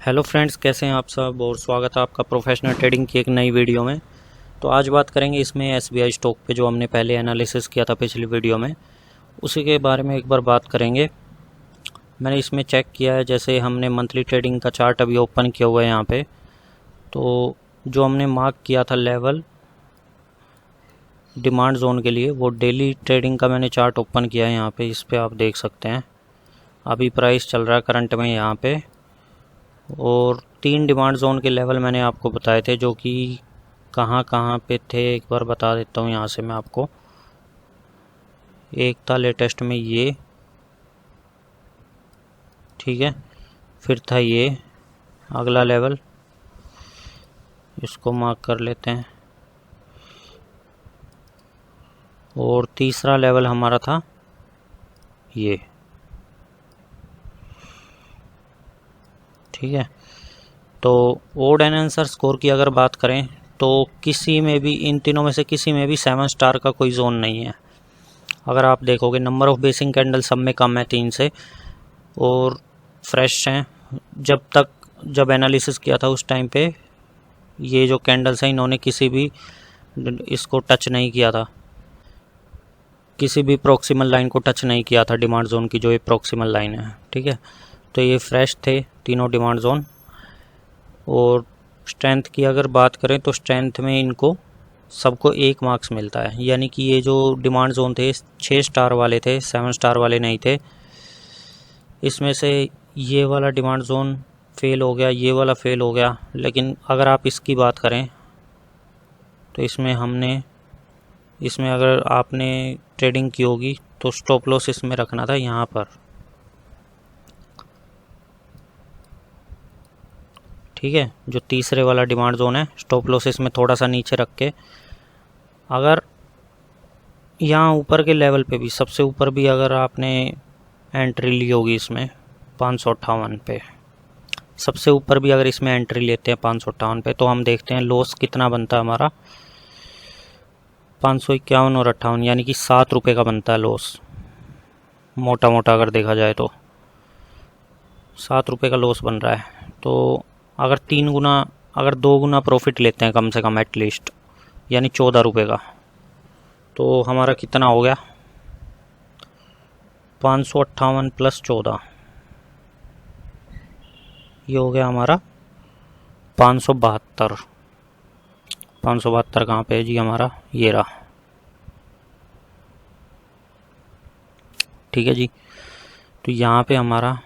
Hello friends, कैसे हैं आप सब और स्वागत है आपका प्रोफेशनल ट्रेडिंग की एक नई वीडियो में। तो आज बात करेंगे इसमें एसबीआई स्टॉक पे जो हमने पहले एनालिसिस किया था पिछली वीडियो में, उसी के बारे में एक बार बात करेंगे। मैंने इसमें चेक किया है, जैसे हमने मंथली ट्रेडिंग का चार्ट अभी ओपन किया हुआ है यहाँ पे। तो जो हमने मार्क किया था लेवल डिमांड जोन के लिए, वो डेली ट्रेडिंग का मैंने चार्ट ओपन किया है यहाँ पे। इस पर आप देख सकते हैं अभी प्राइस चल रहा है करंट में यहाँ पे। और 3 डिमांड जोन के लेवल मैंने आपको बताए थे, जो कि कहाँ कहाँ पे थे एक बार बता देता हूँ यहाँ से मैं आपको। एक था लेटेस्ट में ये, ठीक है, फिर था ये अगला लेवल, इसको मार्क कर लेते हैं। और तीसरा लेवल हमारा था ये, ठीक है। तो ओड एंड आंसर स्कोर की अगर बात करें तो किसी में भी, इन तीनों में से किसी में भी 7 स्टार का कोई जोन नहीं है। अगर आप देखोगे नंबर ऑफ बेसिंग कैंडल सब में कम है 3 से, और फ्रेश हैं। जब एनालिसिस किया था उस टाइम पे ये जो कैंडल्स हैं, इन्होंने किसी भी इसको टच नहीं किया था, किसी भी प्रॉक्सिमल लाइन को टच नहीं किया था डिमांड जोन की, जो ये प्रॉक्सिमल लाइन है, ठीक है। तो ये फ्रेश थे तीनों डिमांड जोन। और स्ट्रेंथ की अगर बात करें तो स्ट्रेंथ में इनको सबको 1 मार्क्स मिलता है, यानी कि ये जो डिमांड जोन थे 6 स्टार वाले थे, 7 स्टार वाले नहीं थे। इसमें से ये वाला डिमांड जोन फेल हो गया, ये वाला फेल हो गया। लेकिन अगर आप इसकी बात करें तो इसमें अगर आपने ट्रेडिंग की होगी तो स्टॉप लॉस इसमें रखना था यहाँ पर, ठीक है। जो तीसरे वाला डिमांड जोन है, स्टॉप लॉस इसमें थोड़ा सा नीचे रख के, अगर यहाँ ऊपर के लेवल पे भी, सबसे ऊपर भी अगर आपने एंट्री ली होगी इसमें 558 पे, सबसे ऊपर भी अगर इसमें एंट्री लेते हैं 558 पे, तो हम देखते हैं लॉस कितना बनता है हमारा, 551 और 58, यानी कि 7 रुपये का बनता है लॉस। मोटा मोटा अगर देखा जाए तो 7 रुपये का लॉस बन रहा है। तो अगर 2 गुना प्रॉफिट लेते हैं कम से कम एटलीस्ट, यानी 14 रुपये का, तो हमारा कितना हो गया, 558 प्लस 14, ये हो गया हमारा 572। 572 कहाँ पे है जी हमारा, ये रहा, ठीक है जी। तो यहाँ पे हमारा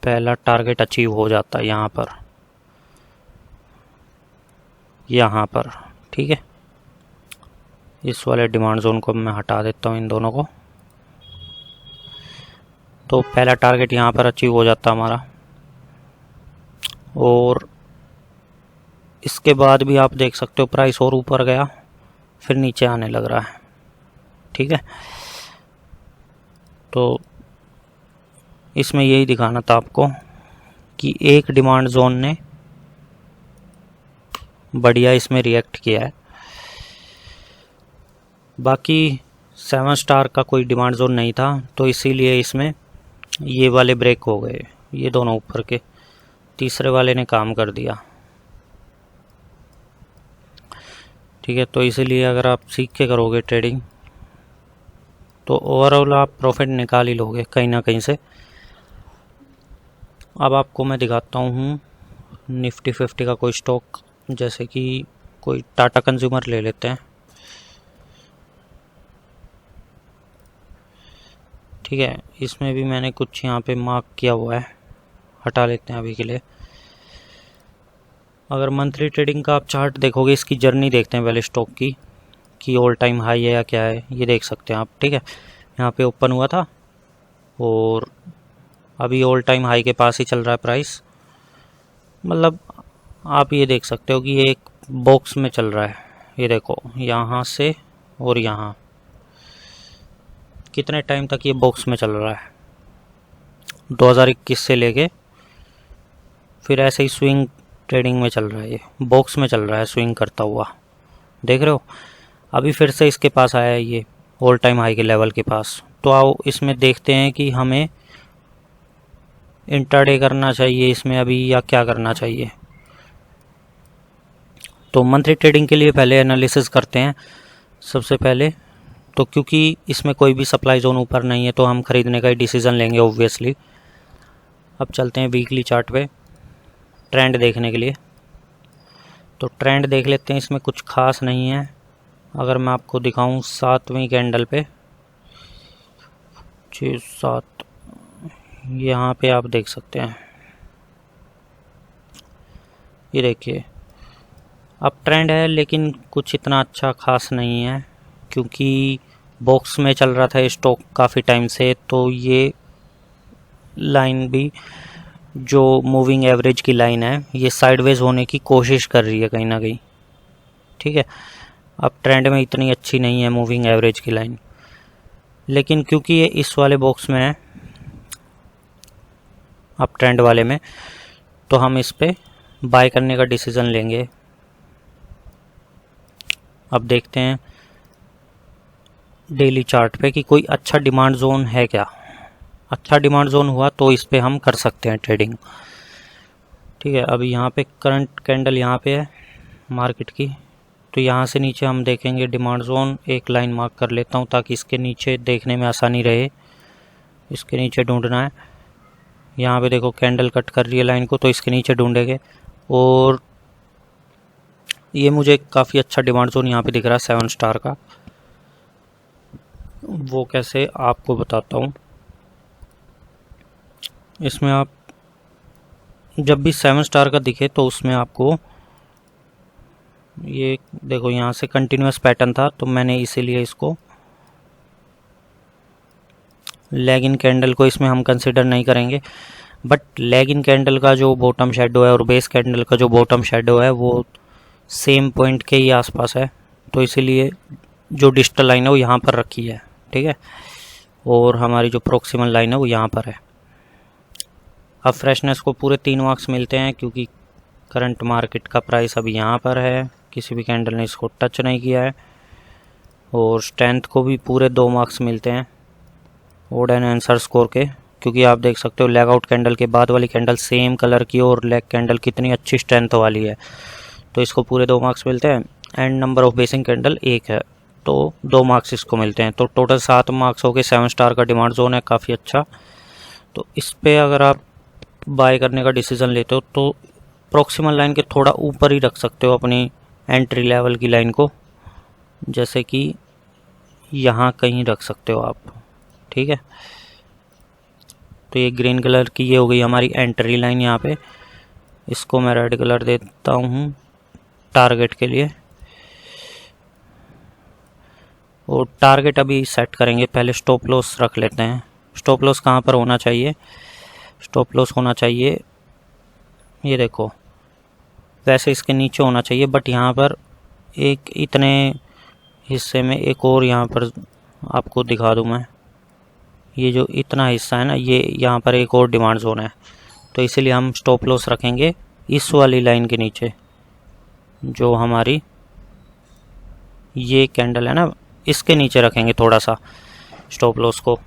पहला टारगेट अचीव हो जाता है यहाँ पर, ठीक है। इस वाले डिमांड जोन को मैं हटा देता हूँ, इन दोनों को। तो पहला टारगेट यहाँ पर अचीव हो जाता हमारा, और इसके बाद भी आप देख सकते हो प्राइस और ऊपर गया, फिर नीचे आने लग रहा है, ठीक है। तो इसमें यही दिखाना था आपको कि एक डिमांड जोन ने बढ़िया इसमें रिएक्ट किया है, बाकी 7 स्टार का कोई डिमांड जोन नहीं था। तो इसीलिए इसमें ये वाले ब्रेक हो गए, ये दोनों ऊपर के, तीसरे वाले ने काम कर दिया, ठीक है। तो इसीलिए अगर आप सीख के करोगे ट्रेडिंग तो ओवरऑल आप प्रॉफिट निकाल ही लोगे कहीं ना कहीं से। अब आपको मैं दिखाता हूँ निफ्टी 50 का कोई स्टॉक, जैसे कि कोई टाटा कंज्यूमर ले लेते हैं, ठीक है। इसमें भी मैंने कुछ यहाँ पे मार्क किया हुआ है, हटा लेते हैं अभी के लिए। अगर मंथली ट्रेडिंग का आप चार्ट देखोगे, इसकी जर्नी देखते हैं पहले स्टॉक की, कि ऑल टाइम हाई है या क्या है, ये देख सकते हैं आप, ठीक है। यहाँ पे ओपन हुआ था और अभी ऑल टाइम हाई के पास ही चल रहा है प्राइस। मतलब आप ये देख सकते हो कि ये एक बॉक्स में चल रहा है, ये देखो यहाँ से और यहाँ कितने टाइम तक ये बॉक्स में चल रहा है, 2021 से लेके फिर ऐसे ही स्विंग ट्रेडिंग में चल रहा है, ये बॉक्स में चल रहा है स्विंग करता हुआ, देख रहे हो। अभी फिर से इसके पास आया है, ये ऑल टाइम हाई के लेवल के पास। तो आओ इसमें देखते हैं कि हमें इंट्राडे करना चाहिए इसमें अभी या क्या करना चाहिए। तो मंथली ट्रेडिंग के लिए पहले एनालिसिस करते हैं सबसे पहले। तो क्योंकि इसमें कोई भी सप्लाई जोन ऊपर नहीं है तो हम खरीदने का ही डिसीज़न लेंगे ऑब्वियसली। अब चलते हैं वीकली चार्ट पे ट्रेंड देखने के लिए। तो ट्रेंड देख लेते हैं, इसमें कुछ खास नहीं है। अगर मैं आपको दिखाऊं 7वीं कैंडल पे 6-7, यहाँ पे आप देख सकते हैं, ये देखिए अब ट्रेंड है लेकिन कुछ इतना अच्छा खास नहीं है, क्योंकि बॉक्स में चल रहा था स्टॉक काफ़ी टाइम से। तो ये लाइन भी जो मूविंग एवरेज की लाइन है ये साइडवेज होने की कोशिश कर रही है कहीं ना कहीं, ठीक है। अब ट्रेंड में इतनी अच्छी नहीं है मूविंग एवरेज की लाइन, लेकिन क्योंकि ये इस वाले बॉक्स में है अब ट्रेंड वाले में, तो हम इस पे बाय करने का डिसीज़न लेंगे। अब देखते हैं डेली चार्ट पे कि कोई अच्छा डिमांड जोन है क्या। अच्छा डिमांड जोन हुआ तो इस पे हम कर सकते हैं ट्रेडिंग, ठीक है। अभी यहाँ पे करंट कैंडल यहाँ पे है मार्केट की, तो यहाँ से नीचे हम देखेंगे डिमांड जोन। एक लाइन मार्क कर लेता हूँ ताकि इसके नीचे देखने में आसानी रहे, इसके नीचे ढूंढना है। यहाँ पे देखो कैंडल कट कर रही है लाइन को, तो इसके नीचे ढूंढेंगे। और ये मुझे काफ़ी अच्छा डिमांड जोन यहाँ पे दिख रहा है 7 स्टार का। वो कैसे आपको बताता हूँ। इसमें आप जब भी 7 स्टार का दिखे तो उसमें आपको ये देखो यहाँ से कंटिन्यूअस पैटर्न था, तो मैंने इसीलिए इसको लेग इन कैंडल को इसमें हम कंसिडर नहीं करेंगे। बट लेग इन कैंडल का जो बॉटम शेडो है और बेस कैंडल का जो बॉटम शेडो है वो सेम पॉइंट के ही आसपास है, तो इसीलिए जो डिजिटल लाइन है वो यहाँ पर रखी है, ठीक है। और हमारी जो प्रोक्सिमल लाइन है वो यहाँ पर है। अब फ्रेशनेस को पूरे 3 मार्क्स मिलते हैं क्योंकि करंट मार्केट का प्राइस अभी यहाँ पर है, किसी भी कैंडल ने इसको टच नहीं किया है। और स्ट्रेंथ को भी पूरे 2 मार्क्स मिलते हैं ओड एंड आंसर स्कोर के, क्योंकि आप देख सकते हो लेग आउट कैंडल के बाद वाली कैंडल सेम कलर की और लेग कैंडल कितनी अच्छी स्ट्रेंथ वाली है, तो इसको पूरे 2 मार्क्स मिलते हैं। And number of basic candle 1 है तो 2 मार्क्स इसको मिलते हैं। तो टोटल 7 मार्क्स हो गए। 7 स्टार का डिमांड जोन है काफ़ी अच्छा। तो इस पे अगर आप बाय करने का डिसीज़न लेते हो तो प्रोक्सिमल लाइन के थोड़ा ऊपर ही रख सकते हो अपनी एंट्री लेवल की लाइन को, जैसे कि यहाँ कहीं रख सकते हो आप, ठीक है। तो ये ग्रीन कलर की ये हो गई हमारी एंट्री लाइन यहाँ पे। इसको मैं रेड कलर देता हूँ टारगेट के लिए। और टारगेट अभी सेट करेंगे, पहले स्टॉप लॉस रख लेते हैं। स्टॉप लॉस कहाँ पर होना चाहिए? स्टॉप लॉस होना चाहिए ये देखो, वैसे इसके नीचे होना चाहिए, बट यहाँ पर एक इतने हिस्से में एक और यहाँ पर आपको दिखा दूँ मैं, ये जो इतना हिस्सा है ना, ये यहाँ पर एक और डिमांड जोन है, तो इसीलिए हम स्टॉप लॉस रखेंगे इस वाली लाइन के नीचे, जो हमारी ये कैंडल है ना, इसके नीचे रखेंगे थोड़ा सा स्टॉप लॉस को।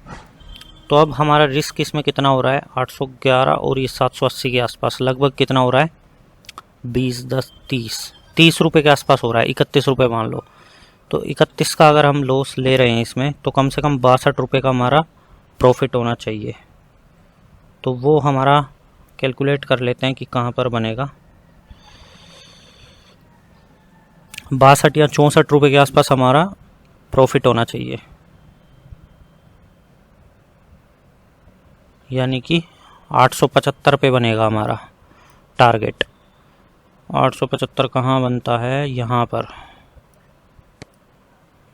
तो अब हमारा रिस्क इसमें कितना हो रहा है? 811 और ये 780 के आसपास, लगभग कितना हो रहा है? 20, 10, 30 रुपये के आसपास हो रहा है। 31 रुपये मान लो, तो 31 का अगर हम लॉस ले रहे हैं इसमें, तो कम से कम 62 रुपये का हमारा प्रॉफिट होना चाहिए। तो वो हमारा कैलकुलेट कर लेते हैं कि कहाँ पर बनेगा। 62 या 64 रुपये के आसपास हमारा प्रॉफिट होना चाहिए, यानी कि 875 पे बनेगा हमारा टारगेट। 875 कहाँ बनता है? यहाँ पर,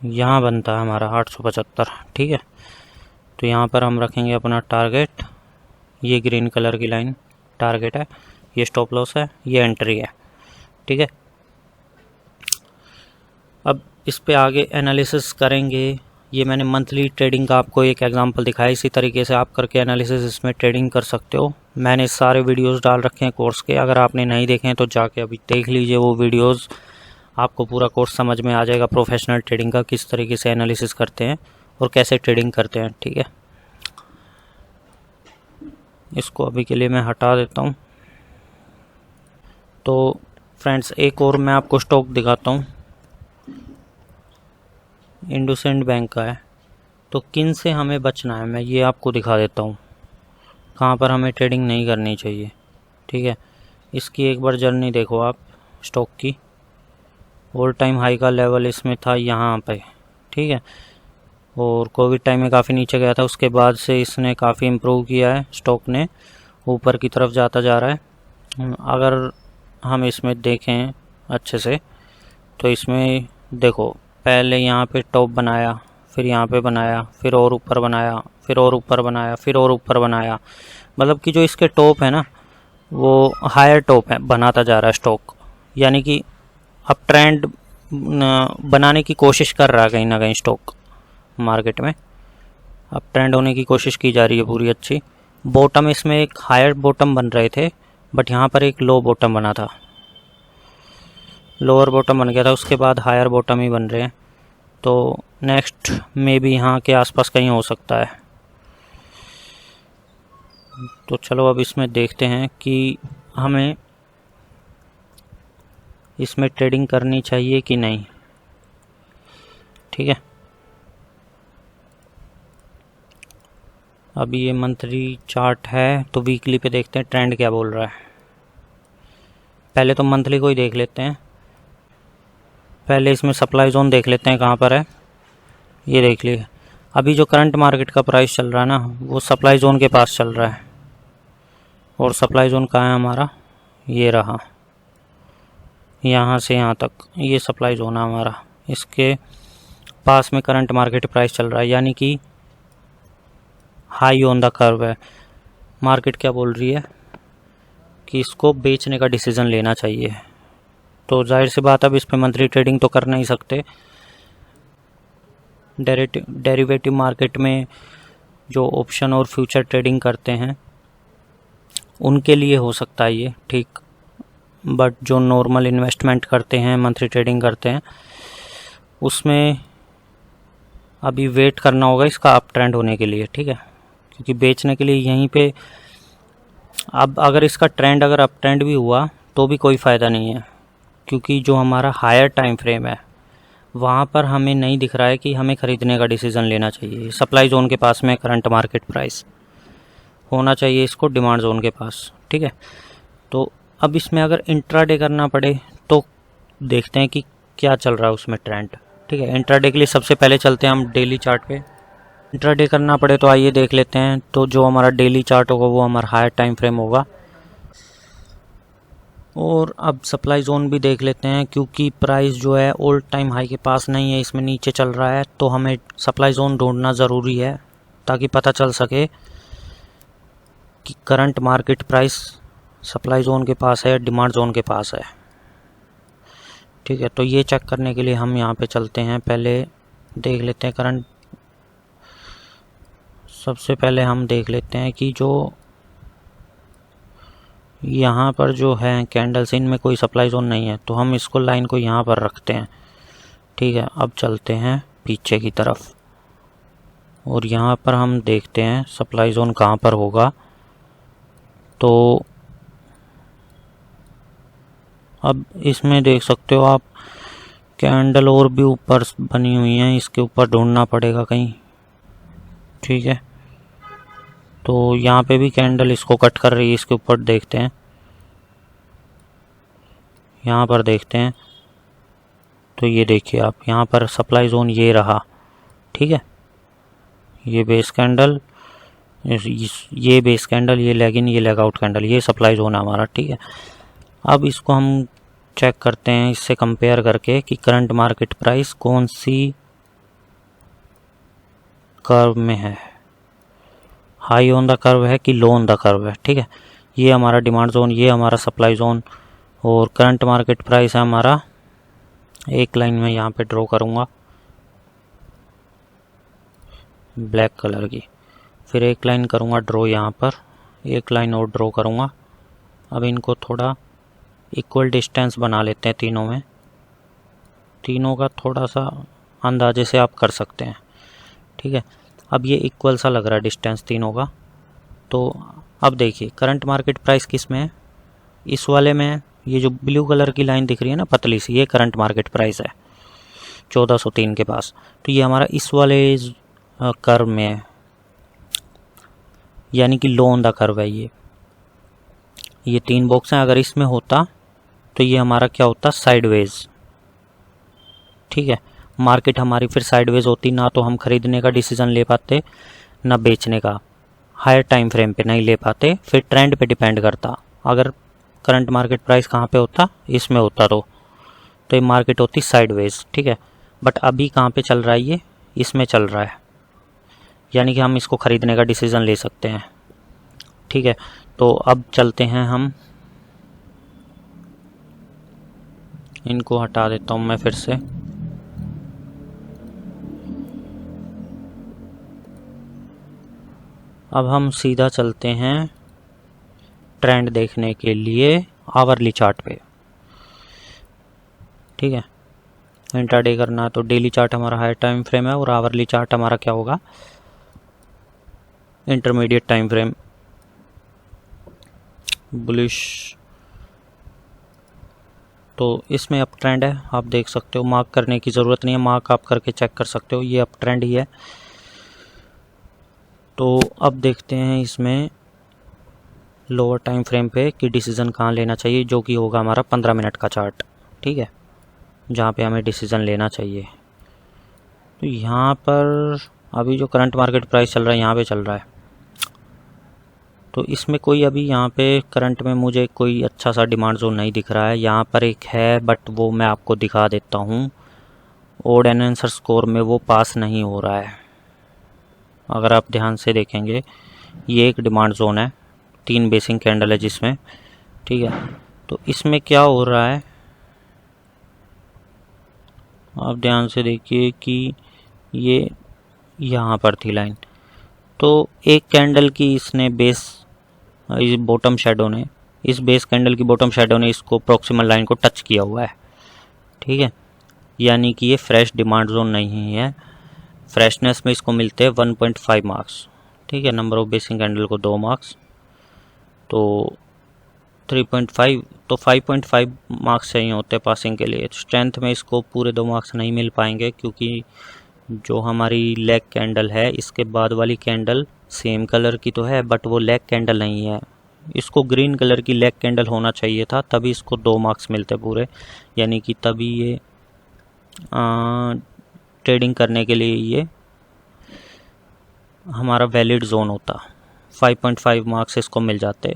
यहाँ बनता है हमारा 875, ठीक है। तो यहाँ पर हम रखेंगे अपना टारगेट। ये ग्रीन कलर की लाइन टारगेट है, ये स्टॉप लॉस है, ये एंट्री है, ठीक है। अब इस पे आगे एनालिसिस करेंगे। ये मैंने मंथली ट्रेडिंग का आपको एक एग्जांपल दिखाया, इसी तरीके से आप करके एनालिसिस इसमें ट्रेडिंग कर सकते हो। मैंने सारे वीडियोस डाल रखे हैं कोर्स के, अगर आपने नहीं देखे हैं तो जाके अभी देख लीजिए वो वीडियोस, आपको पूरा कोर्स समझ में आ जाएगा प्रोफेशनल ट्रेडिंग का, किस तरीके से एनालिसिस करते हैं और कैसे ट्रेडिंग करते हैं, ठीक है। इसको अभी के लिए मैं हटा देता हूँ। तो फ्रेंड्स एक और मैं आपको स्टॉक दिखाता हूँ, इंडसइंड बैंक का है। तो किन से हमें बचना है मैं ये आपको दिखा देता हूँ, कहाँ पर हमें ट्रेडिंग नहीं करनी चाहिए। ठीक है, इसकी एक बार जर्नी देखो आप स्टॉक की। ऑल टाइम हाई का लेवल इसमें था यहाँ पे, ठीक है, और कोविड टाइम में काफ़ी नीचे गया था। उसके बाद से इसने काफ़ी इम्प्रूव किया है, स्टॉक ने ऊपर की तरफ जाता जा रहा है। अगर हम इसमें देखें अच्छे से तो इसमें देखो पहले यहाँ पे टॉप बनाया, फिर यहाँ पे बनाया, फिर और ऊपर बनाया, फिर और ऊपर बनाया, फिर और ऊपर बनाया। मतलब कि जो इसके टॉप है ना वो हायर टॉप है बनाता जा रहा है स्टॉक, यानी कि अब ट्रेंड बनाने की कोशिश कर रहा है कहीं ना कहीं स्टॉक मार्केट में। अब ट्रेंड होने की कोशिश की जा रही है पूरी अच्छी। बॉटम इसमें एक हायर बॉटम बन रहे थे, बट यहाँ पर एक लो बॉटम बना था, लोअर बॉटम बन गया था, उसके बाद हायर बॉटम ही बन रहे हैं। तो नेक्स्ट में भी यहाँ के आसपास कहीं हो सकता है। तो चलो अब इसमें देखते हैं कि हमें इसमें ट्रेडिंग करनी चाहिए कि नहीं। ठीक है, अभी ये मंथली चार्ट है तो वीकली पे देखते हैं ट्रेंड क्या बोल रहा है। पहले तो मंथली को ही देख लेते हैं। पहले इसमें सप्लाई जोन देख लेते हैं कहाँ पर है। ये देख लिए, अभी जो करंट मार्केट का प्राइस चल रहा है ना वो सप्लाई जोन के पास चल रहा है। और सप्लाई जोन कहाँ है हमारा, ये रहा, यहाँ से यहाँ तक ये सप्लाई जोन है हमारा। इसके पास में करंट मार्केट प्राइस चल रहा है, यानी कि हाई ऑन द कर्व है। मार्केट क्या बोल रही है कि इसको बेचने का डिसीज़न लेना चाहिए। तो जाहिर सी बात, अब इस पर मंथली ट्रेडिंग तो कर नहीं सकते। डेरिवेटिव मार्केट में जो ऑप्शन और फ्यूचर ट्रेडिंग करते हैं उनके लिए हो सकता है ये ठीक, बट जो नॉर्मल इन्वेस्टमेंट करते हैं, मंथली ट्रेडिंग करते हैं, उसमें अभी वेट करना होगा इसका अप ट्रेंड होने के लिए। ठीक है, क्योंकि बेचने के लिए यहीं पे अब अगर इसका ट्रेंड अगर अप ट्रेंड भी हुआ तो भी कोई फ़ायदा नहीं है, क्योंकि जो हमारा हायर टाइम फ्रेम है वहाँ पर हमें नहीं दिख रहा है कि हमें ख़रीदने का डिसीज़न लेना चाहिए। सप्लाई जोन के पास में करंट मार्केट प्राइस होना चाहिए इसको डिमांड जोन के पास। ठीक है, तो अब इसमें अगर इंट्राडे करना पड़े तो देखते हैं कि क्या चल रहा है उसमें ट्रेंड। ठीक है, इंट्राडे के लिए सबसे पहले चलते हैं हम डेली चार्ट पे। इंट्राडे करना पड़े तो आइए देख लेते हैं। तो जो हमारा डेली चार्ट होगा वो हमारा हायर टाइम फ्रेम होगा। और अब सप्लाई जोन भी देख लेते हैं, क्योंकि प्राइस जो है ऑल टाइम हाई के पास नहीं है, इसमें नीचे चल रहा है। तो हमें सप्लाई जोन ढूंढना ज़रूरी है ताकि पता चल सके कि current market price supply zone के पास है या डिमांड जोन के पास है। ठीक है, तो ये चेक करने के लिए हम यहाँ पे चलते हैं। पहले देख लेते हैं करंट, सबसे पहले हम देख लेते हैं कि जो यहाँ पर जो है कैंडल्स, इनमें कोई सप्लाई जोन नहीं है, तो हम इसको लाइन को यहाँ पर रखते हैं। ठीक है, अब चलते हैं पीछे की तरफ और यहाँ पर हम देखते हैं सप्लाई जोन कहाँ पर होगा। तो अब इसमें देख सकते हो आप कैंडल और भी ऊपर बनी हुई हैं, इसके ऊपर ढूंढना पड़ेगा कहीं। ठीक है, तो यहाँ पे भी कैंडल इसको कट कर रही है, इसके ऊपर देखते हैं, यहाँ पर देखते हैं। तो ये देखिए आप, यहाँ पर सप्लाई जोन ये रहा। ठीक है, ये बेस कैंडल, ये बेस कैंडल, ये लेग इन, ये लेग आउट कैंडल, ये सप्लाई जोन है हमारा। ठीक है, अब इसको हम चेक करते हैं इससे कंपेयर करके कि करंट मार्केट प्राइस कौन सी कर्व में है, हाई ऑन द कर्व है कि लो ऑन द कर्व है। ठीक है, ये हमारा डिमांड जोन, ये हमारा सप्लाई जोन, और करंट मार्केट प्राइस है हमारा। एक लाइन में यहाँ पे ड्रॉ करूँगा ब्लैक कलर की, फिर एक लाइन करूँगा ड्रॉ यहाँ पर, एक लाइन और ड्रॉ करूँगा। अब इनको थोड़ा इक्वल डिस्टेंस बना लेते हैं तीनों में, तीनों का थोड़ा सा अंदाजे से आप कर सकते हैं। ठीक है, अब ये इक्वल सा लग रहा है डिस्टेंस तीनों का। तो अब देखिए करंट मार्केट प्राइस किस में है, इस वाले में है। ये जो ब्लू कलर की लाइन दिख रही है ना पतली सी, ये करंट मार्केट प्राइस है 1403 के पास। तो ये हमारा इस वाले कर्व में है, यानी कि लो ऑन द कर्व है। ये 3 बॉक्स हैं, अगर इसमें होता तो ये हमारा क्या होता, साइडवेज। ठीक है, मार्केट हमारी फिर साइडवेज होती, ना तो हम खरीदने का डिसीजन ले पाते ना बेचने का, हायर टाइम फ्रेम पे नहीं ले पाते, फिर ट्रेंड पे डिपेंड करता। अगर करंट मार्केट प्राइस कहाँ पे होता, इसमें होता तो ये मार्केट होती साइडवेज। ठीक है, बट अभी कहाँ पे चल रहा है, ये इसमें चल रहा है, यानी कि हम इसको खरीदने का डिसीजन ले सकते हैं। ठीक है, तो अब चलते हैं, हम इनको हटा देता हूँ मैं फिर से। अब हम सीधा चलते हैं ट्रेंड देखने के लिए आवरली चार्ट पे। ठीक है, इंट्राडे करना है तो डेली चार्ट हमारा हाई टाइम फ्रेम है और आवरली चार्ट हमारा क्या होगा, इंटरमीडिएट टाइम फ्रेम, बुलिश। तो इसमें अप ट्रेंड है, आप देख सकते हो, मार्क करने की ज़रूरत नहीं है, मार्क आप करके चेक कर सकते हो, ये अप ट्रेंड ही है। तो अब देखते हैं इसमें लोअर टाइम फ्रेम पे कि डिसीज़न कहाँ लेना चाहिए, जो कि होगा हमारा 15 मिनट का चार्ट। ठीक है, जहाँ पे हमें डिसीज़न लेना चाहिए। तो यहाँ पर अभी जो करंट मार्केट प्राइस चल रहा है यहाँ पे चल रहा है, तो इसमें कोई अभी यहाँ पे करंट में मुझे कोई अच्छा सा डिमांड जोन नहीं दिख रहा है। यहाँ पर एक है, बट वो मैं आपको दिखा देता हूँ, ओड एंड आंसर स्कोर में वो पास नहीं हो रहा है। अगर आप ध्यान से देखेंगे, ये एक डिमांड जोन है, 3 बेसिक कैंडल है जिसमें। ठीक है, तो इसमें क्या हो रहा है, आप ध्यान से देखिए कि ये यहाँ पर थी लाइन, तो एक कैंडल की इसने बेस, इस बॉटम शेडो ने, इस बेस कैंडल की बॉटम शेडो ने इसको प्रॉक्सिमल लाइन को टच किया हुआ है। ठीक है, यानी कि ये फ्रेश डिमांड जोन नहीं है। फ्रेशनेस में इसको मिलते हैं 1.5 मार्क्स। ठीक है, नंबर ऑफ बेसिक कैंडल को 2 मार्क्स, तो 3.5, तो 5.5 मार्क्स चाहिए होते हैं पासिंग के लिए। स्ट्रेंथ में इसको पूरे 2 मार्क्स नहीं मिल पाएंगे, क्योंकि जो हमारी लेग कैंडल है, इसके बाद वाली कैंडल सेम कलर की तो है, बट वो लेग कैंडल नहीं है। इसको ग्रीन कलर की लेग कैंडल होना चाहिए था, तभी इसको 2 मार्क्स मिलते पूरे, यानी कि तभी ये ट्रेडिंग करने के लिए ये हमारा वैलिड जोन होता। 5.5 मार्क्स इसको मिल जाते।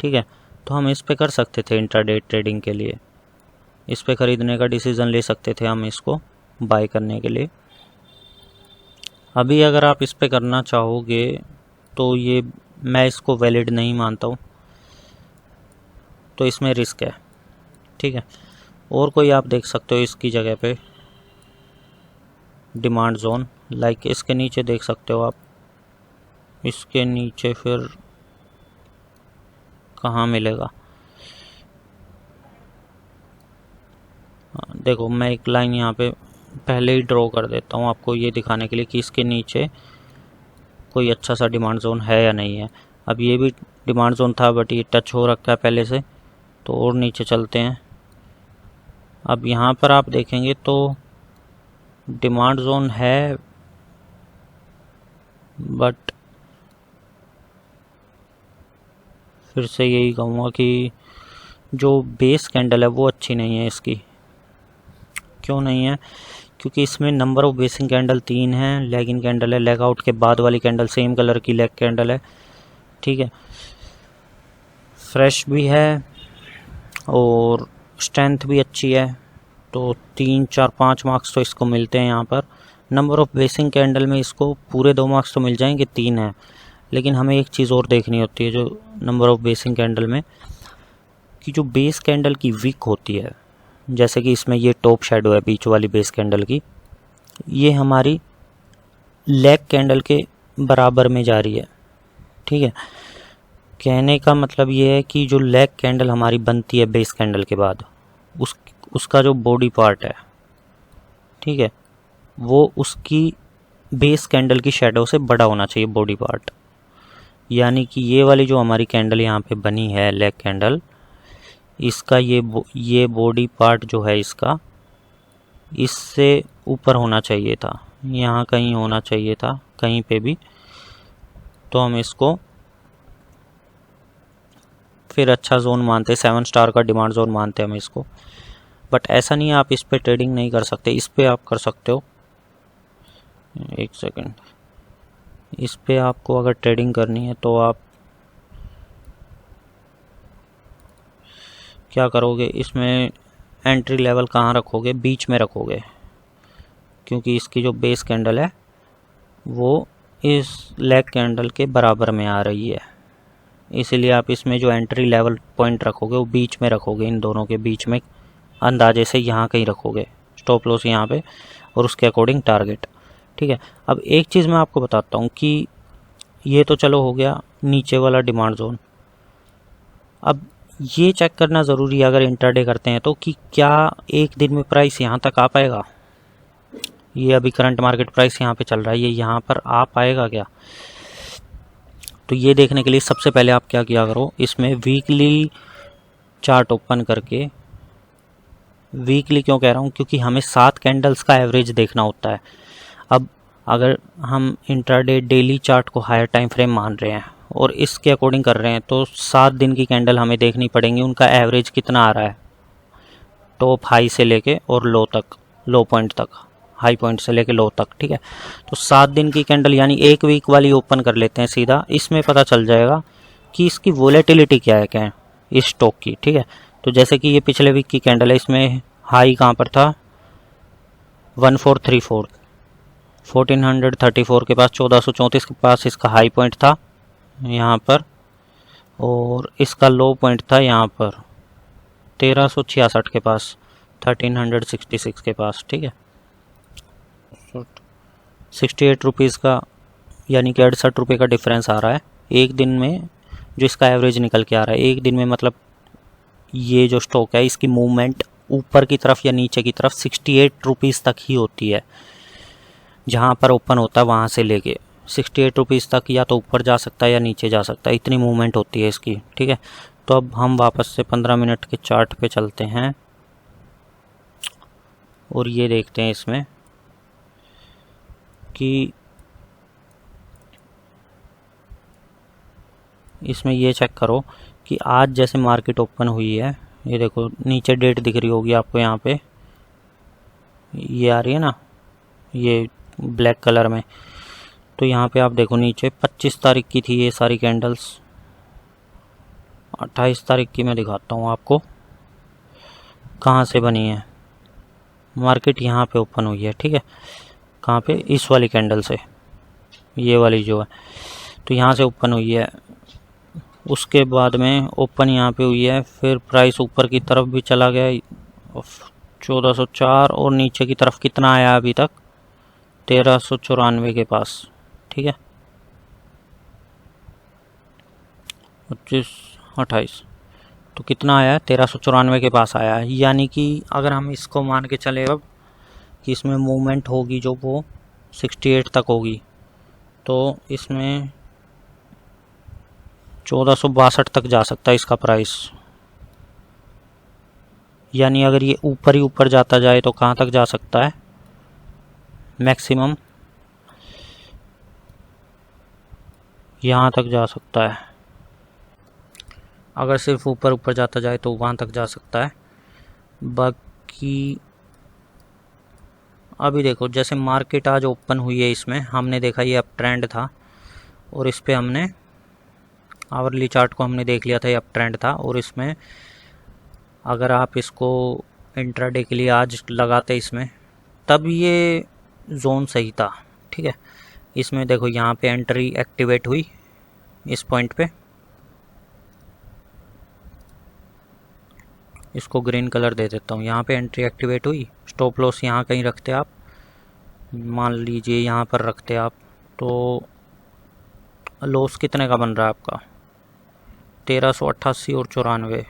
ठीक है, तो हम इस पे कर सकते थे इंट्राडे ट्रेडिंग के लिए, इस पे ख़रीदने का डिसीज़न ले सकते थे हम इसको बाय करने के लिए। अभी अगर आप इस पे करना चाहोगे तो ये मैं इसको वैलिड नहीं मानता हूँ, तो इसमें रिस्क है। ठीक है, और कोई आप देख सकते हो इसकी जगह पे डिमांड जोन, लाइक इसके नीचे देख सकते हो आप, इसके नीचे फिर कहाँ मिलेगा, देखो मैं एक लाइन यहाँ पे पहले ही ड्रॉ कर देता हूँ आपको ये दिखाने के लिए कि इसके नीचे कोई अच्छा सा डिमांड जोन है या नहीं है। अब ये भी डिमांड जोन था, बट ये टच हो रखा है पहले से, तो और नीचे चलते हैं। अब यहाँ पर आप देखेंगे तो डिमांड जोन है, बट फिर से यही कहूँगा कि जो बेस कैंडल है वो अच्छी नहीं है इसकी। क्यों नहीं है, क्योंकि इसमें नंबर ऑफ बेसिक कैंडल 3 हैं, लेग इन कैंडल है, लेग आउट के बाद वाली कैंडल सेम कलर की लेग कैंडल है। ठीक है, फ्रेश भी है और स्ट्रेंथ भी अच्छी है, तो 3, 4, 5 मार्क्स तो इसको मिलते हैं यहाँ पर। नंबर ऑफ बेसिक कैंडल में इसको पूरे 2 मार्क्स तो मिल जाएंगे, 3 है, लेकिन हमें एक चीज़ और देखनी होती है जो नंबर ऑफ बेसिक कैंडल में, कि जो बेस कैंडल की विक होती है, जैसे कि इसमें ये टॉप शेडो है बीच वाली बेस कैंडल की, ये हमारी लेग कैंडल के बराबर में जा रही है। ठीक है, कहने का मतलब ये है कि जो लेग कैंडल हमारी बनती है बेस कैंडल के बाद, उसका जो बॉडी पार्ट है, ठीक है, वो उसकी बेस कैंडल की शेडो से बड़ा होना चाहिए बॉडी पार्ट। यानी कि ये वाली जो हमारी कैंडल यहाँ पे बनी है लेग कैंडल, इसका ये बॉडी पार्ट जो है इसका इससे ऊपर होना चाहिए था, यहाँ कहीं होना चाहिए था कहीं पे भी, तो हम इसको फिर अच्छा जोन मानते, 7 स्टार का डिमांड जोन मानते हम इसको। बट ऐसा नहीं है आप इस पे ट्रेडिंग नहीं कर सकते, इस पे आप कर सकते हो। एक सेकंड, इस पे आपको अगर ट्रेडिंग करनी है तो आप क्या करोगे, इसमें एंट्री लेवल कहाँ रखोगे, बीच में रखोगे, क्योंकि इसकी जो बेस कैंडल है वो इस लेग कैंडल के बराबर में आ रही है, इसीलिए आप इसमें जो एंट्री लेवल पॉइंट रखोगे वो बीच में रखोगे, इन दोनों के बीच में अंदाजे से यहाँ कहीं रखोगे, स्टॉप लॉस यहाँ पे और उसके अकॉर्डिंग टारगेट। ठीक है, अब एक चीज़ मैं आपको बताता हूँ कि ये तो चलो हो गया नीचे वाला डिमांड जोन। अब ये चेक करना ज़रूरी है अगर इंट्राडे करते हैं तो कि क्या एक दिन में प्राइस यहाँ तक आ पाएगा। ये अभी करंट मार्केट प्राइस यहाँ पे चल रहा है, ये यहाँ पर आ पाएगा क्या। तो ये देखने के लिए सबसे पहले आप क्या किया करो, इसमें वीकली चार्ट ओपन करके, वीकली क्यों कह रहा हूँ क्योंकि हमें 7 कैंडल्स का एवरेज देखना होता है। अब अगर हम इंट्राडे डेली चार्ट को हायर टाइम फ्रेम मान रहे हैं और इसके अकॉर्डिंग कर रहे हैं तो 7 दिन की कैंडल हमें देखनी पड़ेंगी, उनका एवरेज कितना आ रहा है टॉप हाई से लेके और लो तक, लो पॉइंट तक, हाई पॉइंट से लेके लो तक। ठीक है, तो 7 दिन की कैंडल यानी एक वीक वाली ओपन कर लेते हैं सीधा, इसमें पता चल जाएगा कि इसकी वोलेटिलिटी क्या है, क्या है इस स्टॉक की। ठीक है, तो जैसे कि ये पिछले वीक की कैंडल है, इसमें हाई कहाँ पर था 1434, 1434 के पास, 1434 के पास इसका हाई पॉइंट था यहाँ पर, और इसका लो पॉइंट था यहाँ पर 1366 के पास, 1366 के पास। ठीक है, 68 रुपीज़ का यानी कि 68 रुपये का डिफरेंस आ रहा है एक दिन में, जो इसका एवरेज निकल के आ रहा है एक दिन में। मतलब ये जो स्टॉक है इसकी मूवमेंट ऊपर की तरफ या नीचे की तरफ 68 रुपीज़ तक ही होती है, जहाँ पर ओपन होता है वहाँ से लेके 68 रुपीज़ तक या तो ऊपर जा सकता है या नीचे जा सकता है, इतनी मूवमेंट होती है इसकी। ठीक है, तो अब हम वापस से 15 मिनट के चार्ट पे चलते हैं और ये देखते हैं इसमें कि इसमें ये चेक करो कि आज जैसे मार्केट ओपन हुई है, ये देखो नीचे डेट दिख रही होगी आपको, यहाँ पे ये आ रही है ना ये ब्लैक कलर में, तो यहाँ पे आप देखो नीचे 25 तारीख की थी ये सारी कैंडल्स, 28 तारीख की मैं दिखाता हूँ आपको कहाँ से बनी है। मार्केट यहाँ पे ओपन हुई है, ठीक है, कहाँ पे, इस वाली कैंडल से, ये वाली जो है, तो यहाँ से ओपन हुई है, उसके बाद में ओपन यहाँ पे हुई है, फिर प्राइस ऊपर की तरफ भी चला गया 1404 और नीचे की तरफ कितना आया अभी तक 1394 के पास। ठीक है, 25 28 तो कितना आया है 1394 के पास आया है। यानी कि अगर हम इसको मान के चले अब कि इसमें मूवमेंट होगी जो वो 68 तक होगी, तो इसमें 1462 तक जा सकता है इसका प्राइस। यानी अगर ये ऊपर ही ऊपर जाता जाए तो कहाँ तक जा सकता है, मैक्सिमम यहाँ तक जा सकता है। अगर सिर्फ ऊपर ऊपर जाता जाए तो वहाँ तक जा सकता है। बाकी अभी देखो जैसे मार्केट आज ओपन हुई है, इसमें हमने देखा ये अप ट्रेंड था और इस पे हमने आवरली चार्ट को हमने देख लिया था, ये अप ट्रेंड था, और इसमें अगर आप इसको इंट्राडे के लिए आज लगाते इसमें, तब ये जोन सही था। ठीक है, इसमें देखो यहाँ पे एंट्री एक्टिवेट हुई इस पॉइंट पे, इसको ग्रीन कलर दे देता हूँ, यहाँ पे एंट्री एक्टिवेट हुई, स्टॉप लॉस यहाँ कहीं रखते आप, मान लीजिए यहाँ पर रखते आप, तो लॉस कितने का बन रहा है आपका 1388 और 94,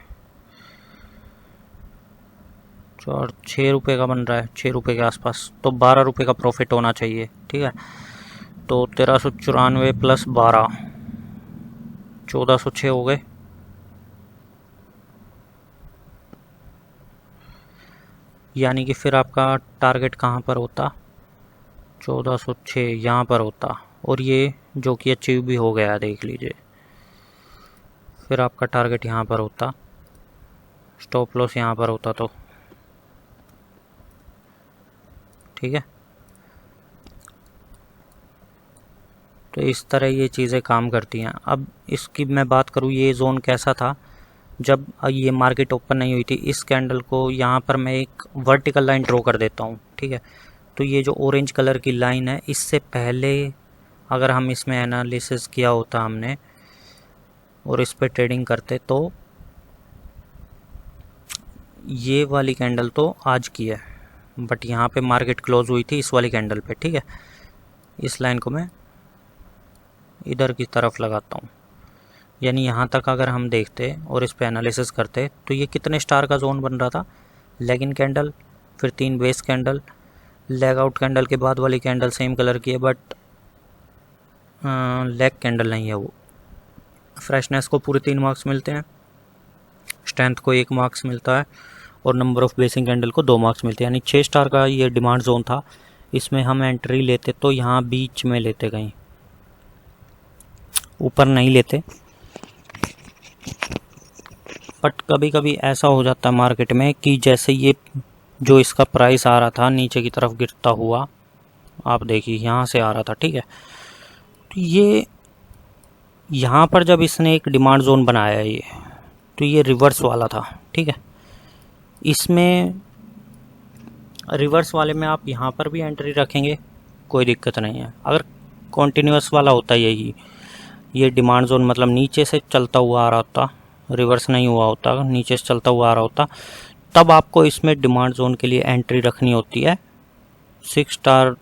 6 रुपये का बन रहा है, 6 रुपये के आसपास, तो 12 रुपये का प्रॉफिट होना चाहिए। ठीक है, तो 1394 प्लस 12 1406 हो गए। यानी कि फिर आपका टारगेट कहाँ पर होता, 1406 यहाँ पर होता, और ये जो कि अचीव भी हो गया, देख लीजिए। फिर आपका टारगेट यहाँ पर होता, स्टॉप लॉस यहाँ पर होता, तो ठीक है। तो इस तरह ये चीज़ें काम करती हैं। अब इसकी मैं बात करूँ, ये जोन कैसा था जब ये मार्केट ओपन नहीं हुई थी। इस कैंडल को यहाँ पर मैं एक वर्टिकल लाइन ड्रॉ कर देता हूँ, ठीक है। तो ये जो ऑरेंज कलर की लाइन है, इससे पहले अगर हम इसमें एनालिसिस किया होता हमने और इस पर ट्रेडिंग करते, तो ये वाली कैंडल तो आज की है, बट यहाँ पे मार्केट क्लोज हुई थी इस वाली कैंडल पे, ठीक है। इस लाइन को मैं इधर की तरफ लगाता हूँ, यानी यहाँ तक अगर हम देखते और इस पे एनालिसिस करते तो ये कितने स्टार का जोन बन रहा था, लेग इन कैंडल, फिर 3 base candle, leg out candle के बाद वाली कैंडल सेम कलर की है बट लेग कैंडल नहीं है वो। फ्रेशनेस को पूरे 3 मार्क्स मिलते हैं, स्ट्रेंथ को 1 मार्क्स मिलता है, और नंबर ऑफ बेसिंग कैंडल को 2 मार्क्स मिलते हैं। यानी 6 स्टार का ये डिमांड जोन था। इसमें हम एंट्री लेते तो यहाँ बीच में लेते, कहीं ऊपर नहीं लेते। बट कभी कभी ऐसा हो जाता है मार्केट में कि जैसे ये जो इसका प्राइस आ रहा था नीचे की तरफ गिरता हुआ, आप देखिए यहाँ से आ रहा था, ठीक है। तो ये यहाँ पर जब इसने एक डिमांड जोन बनाया है ये, तो ये रिवर्स वाला था, ठीक है। इसमें रिवर्स वाले में आप यहाँ पर भी एंट्री रखेंगे, कोई दिक्कत नहीं है। अगर कॉन्टिन्यूस वाला होता यही, ये डिमांड जोन मतलब नीचे से चलता हुआ आ रहा होता, रिवर्स नहीं हुआ होता, नीचे से चलता हुआ आ रहा होता, तब आपको इसमें डिमांड जोन के लिए एंट्री रखनी होती है। 6 स्टार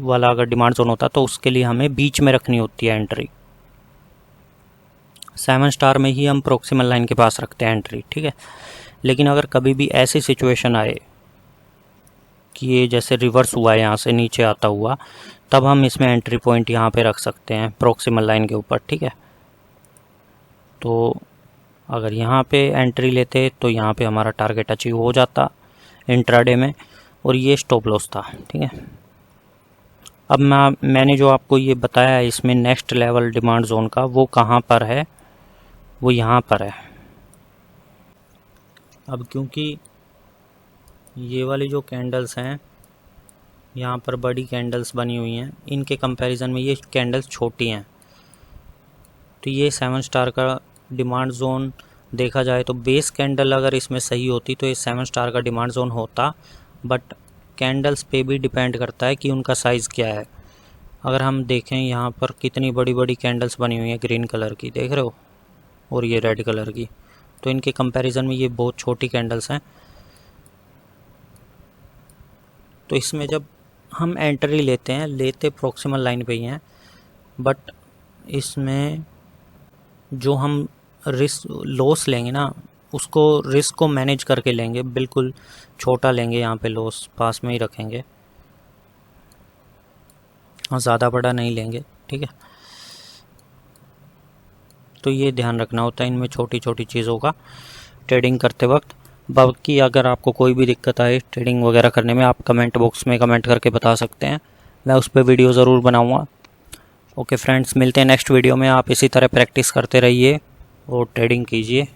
वाला अगर डिमांड जोन होता तो उसके लिए हमें बीच में रखनी होती है एंट्री। 7 स्टार में ही हम प्रोक्सिमल लाइन के पास रखते हैं एंट्री, ठीक है। लेकिन अगर कभी भी ऐसी सिचुएशन आए कि ये जैसे रिवर्स हुआ है यहाँ से नीचे आता हुआ, तब हम इसमें एंट्री पॉइंट यहाँ पे रख सकते हैं प्रोक्सिमल लाइन के ऊपर, ठीक है। तो अगर यहाँ पे एंट्री लेते तो यहाँ पे हमारा टारगेट अचीव हो जाता इंट्राडे में, और ये स्टॉप लॉस था, ठीक है। अब मैंने जो आपको ये बताया है इसमें नेक्स्ट लेवल डिमांड जोन का, वो कहाँ पर है, वो यहाँ पर है। अब क्योंकि ये वाली जो कैंडल्स हैं यहाँ पर बड़ी कैंडल्स बनी हुई हैं, इनके कंपैरिजन में ये कैंडल्स छोटी हैं, तो ये 7 स्टार का डिमांड जोन देखा जाए तो बेस कैंडल अगर इसमें सही होती तो ये 7 स्टार का डिमांड जोन होता। बट कैंडल्स पे भी डिपेंड करता है कि उनका साइज़ क्या है। अगर हम देखें यहाँ पर कितनी बड़ी बड़ी कैंडल्स बनी हुई हैं, ग्रीन कलर की देख रहे हो, और ये रेड कलर की, तो इनके कंपैरिजन में ये बहुत छोटी कैंडल्स हैं। तो इसमें जब हम एंट्री लेते प्रोक्सिमल लाइन पे ही हैं, बट इसमें जो हम रिस्क लॉस लेंगे ना, उसको रिस्क को मैनेज करके लेंगे, बिल्कुल छोटा लेंगे, यहाँ पे लॉस पास में ही रखेंगे, हाँ ज़्यादा बड़ा नहीं लेंगे, ठीक है। तो ये ध्यान रखना होता है इनमें छोटी छोटी चीज़ों का ट्रेडिंग करते वक्त। बाकी अगर आपको कोई भी दिक्कत आए ट्रेडिंग वगैरह करने में, आप कमेंट बॉक्स में कमेंट करके बता सकते हैं, मैं उस पर वीडियो ज़रूर बनाऊँगा। ओके फ्रेंड्स, मिलते हैं नेक्स्ट वीडियो में। आप इसी तरह प्रैक्टिस करते रहिए और ट्रेडिंग कीजिए।